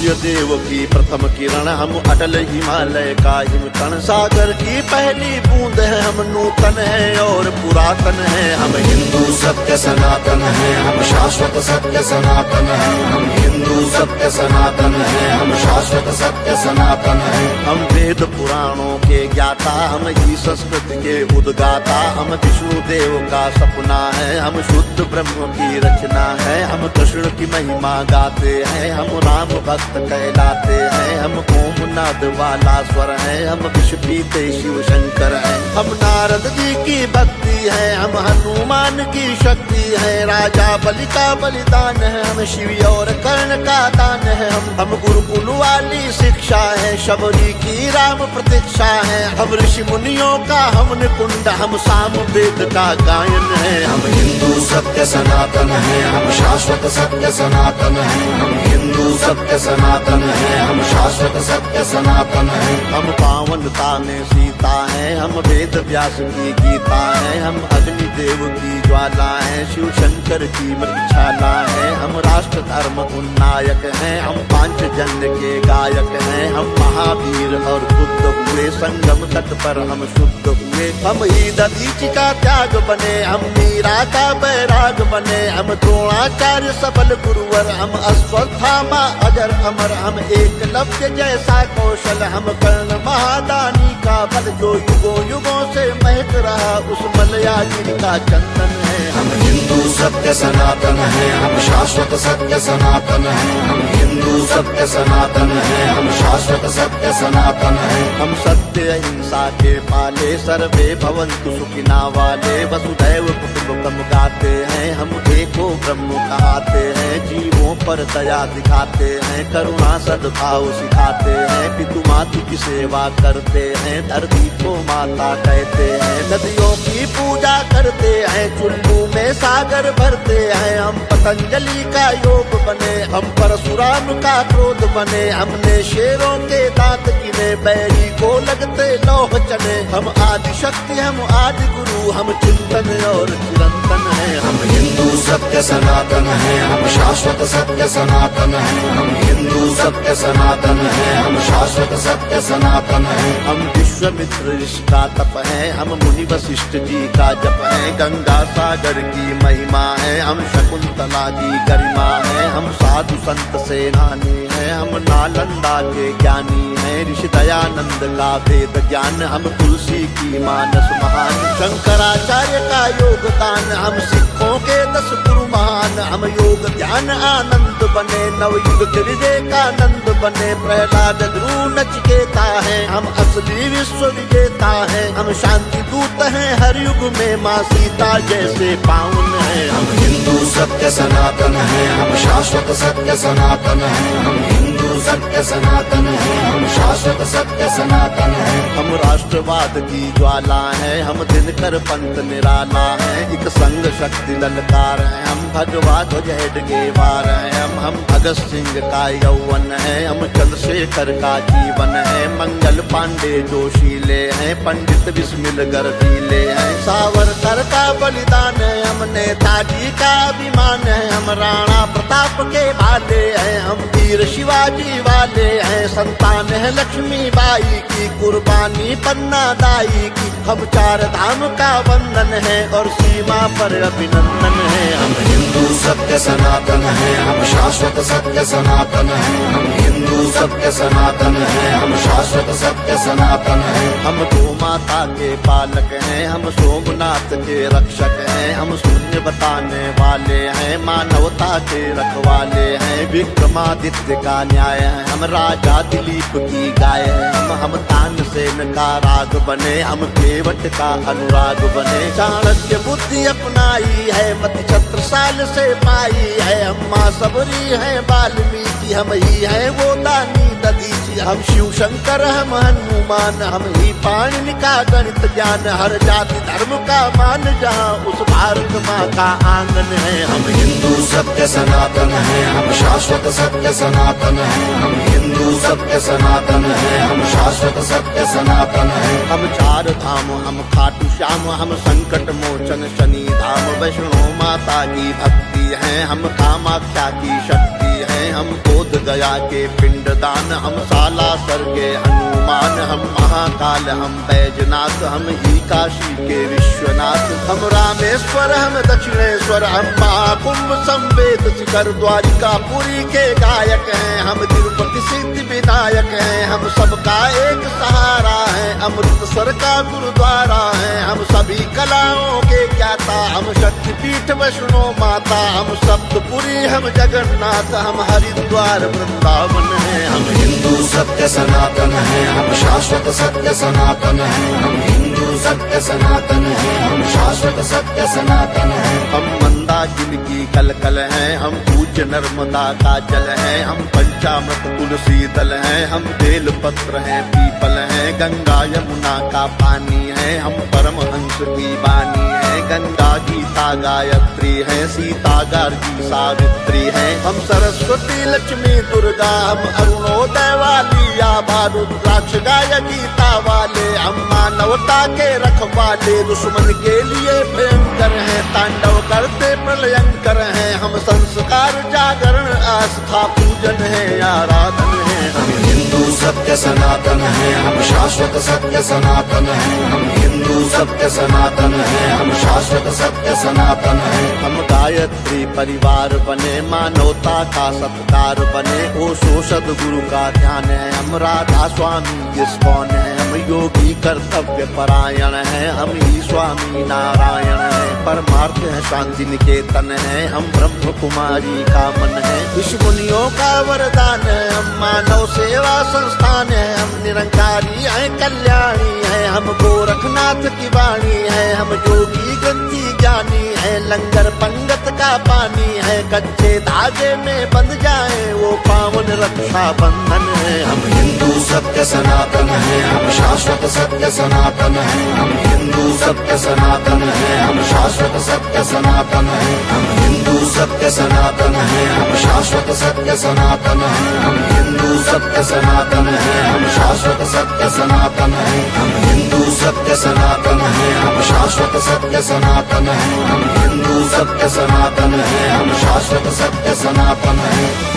सूर्य देव की प्रथम किरण, हम अटल हिमालय का हिमकण। सागर की पहली बूंद है, हम नूतन है और पुरातन है। हम हिंदू सत्य सनातन है, हम शाश्वत सत्य सनातन है। हम हिंदू सत्य सनातन है, हम शाश्वत सत्य सनातन है। हम वेद पुराणों के ज्ञाता, हम ही संस्कृत के उद्गाता। हम विष्णु देव का सपना है, हम शुद्ध ब्रह्म की रचना है। हम कृष्ण की महिमा गाते हैं, हम राम भक्त कहलाते हैं। हम ओम नाद वाला स्वर है, हम विष पीते शिव शंकर है। हम नारद जी की भक्ति है, हम हनुमान की शक्ति है। राजा बलि का बलिदान है, हम शिव और कर्ण का दान है। हम गुरुकुल वाली शिक्षा है, शबरी की राम प्रतीक्षा है। हम ऋषि मुनियों का हम निकुंड, हम साम वेद का गायन है। हम हिंदू सत्य सनातन है, हम शाश्वत सत्य सनातन है। हम हिंदू सत्य सनातन है, हम शाश्वत सत्य सनातन है। हम पावनता में सीता है, हम वेद व्यास की गीता है। हम अग्नि देव की ज्वाला है, शिव शंकर की मृक्षाला है। हम राष्ट्र धर्म उन्नायक हैं, हम पांचजन्य के गायक हैं। हम महावीर और बुद्ध हुए, संगम तट पर हम शुद्ध हुए। हम ही दधीचि का त्याग बने, हम मीरा का बैराग बने। हम द्रोणाचार्य सबल गुरुवर, हम अश्वत्थामा अजर अमर। हम एकलव्य जैसा कौशल, हम कर्ण महादानी का बल। जो युगों युगों से महक रहा, उस मलयाजी का चंदन है। हम हिंदू सत्य सनातन है, हम शाश्वत सत्य सनातन है। हम हिंदू सत्य सनातन है, हम शाश्वत सत्य सनातन है। हम सत्य अहिंसा के पाले, सर्वे भवन्तु सुखिना वाले। वसुधैव कुटुम्बकम् गाते हैं, हम एको ब्रह्म कहाते हैं। जीवों पर दया दिखाते हैं, करुणा सद्भाव सिखाते हैं। पितु मातु की सेवा करते हैं, धरती को माता कहते हैं। नदियों की पूजा करते हैं, चुल्लू में सागर भरते हैं। हम पतंजलि का योग बने, हम परशुराम का क्रोध बने। हमने शेरों के दांत गिने, बैरी को लगते लौह चने। हम आदि शक्ति, हम आदि गुरु, हम चिंतन और चिरंतन है। हम हिंदू सत्य सनातन है, हम शाश्वत सत्य सनातन है। हम हिंदू सत्य सनातन है, हम शाश्वत सत्य सनातन है। हम विश्वामित्र ऋषि का तप है, हम मुनि वशिष्ठ जी का जप है। गंगा सागर की महिमा है, हम शकुंतला की गरिमा है। हम साधु संत सेनानी है, हम नालंदा के ज्ञानी है। ऋषि दयानंद का वेद ज्ञान, हम तुलसी की मानस महान। शंकराचार्य का योगदान, हम सिखों के 10 गुरु महान। हम योग ध्यान आनंद बने, नवयुग के विवेकानंद बने। प्रहलाद ध्रुव नचिकेता है, हम असली विश्व विजेता है। हम शांति दूत हैं, हर युग में माँ सीता जैसे पावन है। हम हिंदू सत्य सनातन है, हम शाश्वत सत्य सनातन है। हम हिंदू सत्य सनातन है, हम शाश्वत सत्य सनातन है। हम राष्ट्रवाद की ज्वाला है, हम दिनकर पंथ निराला है। एक संग शक्ति ललकार है, हम भगवा ध्वज हेडगेवार है। हम भगत सिंह का यौवन है, हम चंद्रशेखर का जीवन है। मंगल पांडे जोशीले हैं, पंडित बिस्मिल गर्दीले हैं। सावरकर का बलिदान है, हम नेताजी का अभिमान है। हम राणा प्रताप के भाले हैं, हम वीर शिवाजी वाले हैं। संतान है लक्ष्मी बाई की, कुर्बानी पन्ना दाई की। हम 4 धाम का वंदन है और सीमा पर अभिनंदन है। हम हिंदू सत्य सनातन है, हम शाश्वत सत्य सनातन है। हम हिंदू सत्य सनातन है, हम शाश्वत सत्य सनातन है। हम गौ माता के पालक हैं, हम सोमनाथ के रक्षक हैं। हम शून्य बताने वाले हैं, मानवता के रखवाले हैं। विक्रमादित्य का न्याय है, हम राजा दिलीप की गाय है। हम तानसेन का राग बने, हम केवट का अनुराग बने। चाणक्य बुद्धि अपनाई है, मति छत्रसाल से पाई है। हम माँ सबरी है वाल्मीकि, हम ही है वो दानी दधीचि। हम शिव शंकर, हम हनुमान, हम ही पाणिनि का गणित ज्ञान। हर जाति धर्म का मान, जहाँ उस भारत माँ का आंगन है। हम हिंदू सत्य सनातन है, हम शाश्वत सत्य सनातन है। हम हिंदू सत्य सनातन है, हम शाश्वत सत्य सनातन है। हम 4 धाम, हम खाटू श्याम, हम संकट मोचन शनि धाम। वैष्णो माता की भक्ति है, हम कामाख्या की शक्ति है। हम बोध गया के पिंडदान, हम सालासर के हनुमान, हम महाकाल, हम बैजनाथ, हम ही काशी के विश्वनाथ, हम रामेश्वर, हम दक्षिणेश्वर, हम महाकुंभ संवेद शिखर द्वारिका पुरी के गायक हैं, हम तिरुपति सिद्धि विनायक हैं, हम सबका एक सहारा है, अमृतसर का गुरुद्वारा है, हम सभी कलाओं के ज्ञाता, हम शक्तिपीठ वैष्णो माता, हम सप्तपुरी, हम जगन्नाथ, हम हरिद्वार वृंदावन है, हम हिंदू सत्य सनातन है, हम शाश्वत सत्य सनातन है, हम हिंदू सत्य सनातन है, हम शाश्वत सत्य सनातन है। हम मंदाकिनी की कलकल हैं, हम पूज्य नर्मदा का जल हैं, हम पंचामृत तुलसी दल हैं, हम बेल पत्र हैं, पीपल हैं, गंगा यमुना का पानी है, हम परमहंस की वाणी है, गंगा गीता गायत्री है, सीता गार्गी सावित्री है, हम सरस्वती लक्ष्मी दुर्गा, हम अरुणोदय वाली आभा रुद्राक्ष गाय गीता वाले, हम मानवता के रखवाले, दुश्मन के लिए भयंकर हैं, तांडव करते प्रलयंकर हैं, हम संस्कार जागरण आस्था पूजन है, आराधन है। हम हिंदू सत्य सनातन है, हम शाश्वत सत्य सनातन है, हम हिंदू सत्य सनातन है, हम शाश्वत सत्य सनातन है। हम गायत्री परिवार बने, मानवता का सत्कार बने, ओशो सद्गुरु का ध्यान है, हम राधा स्वामी इस्कॉन है, हम योगी कर्तव्य परायण है, हम ही स्वामी नारायण है, परमार्थ है शांति निकेतन है, हम ब्रह्म कुमारी का मन है, ऋषि मुनियों का वरदान है, हम मानव सेवा संस्थान है, हम निरंकारी हैं कल्याणी है, हम गोरखनाथ की वाणी है, हम योगी गंजी ज्ञानी है, लंगर पंगत का पानी है, कच्चे धागे में बंध जाए वो पावन रक्षा बंधन है। हम हिंदू सत्य सनातन है, हम शाश्वत सत्य सनातन है, हम हिंदू सत्य सनातन है, हम शाश्वत सत्य सनातन है, हम हिंदू सत्य सनातन है, हम शाश्वत सत्य सनातन है, हम हिंदू सत्य सनातन है, हम शाश्वत सत्य सनातन है, हम हिंदू सत्य सनातन है, हम शाश्वत सत्य सनातन है, हम हिंदू सत्य सनातन है, हम शाश्वत सत्य सनातन है।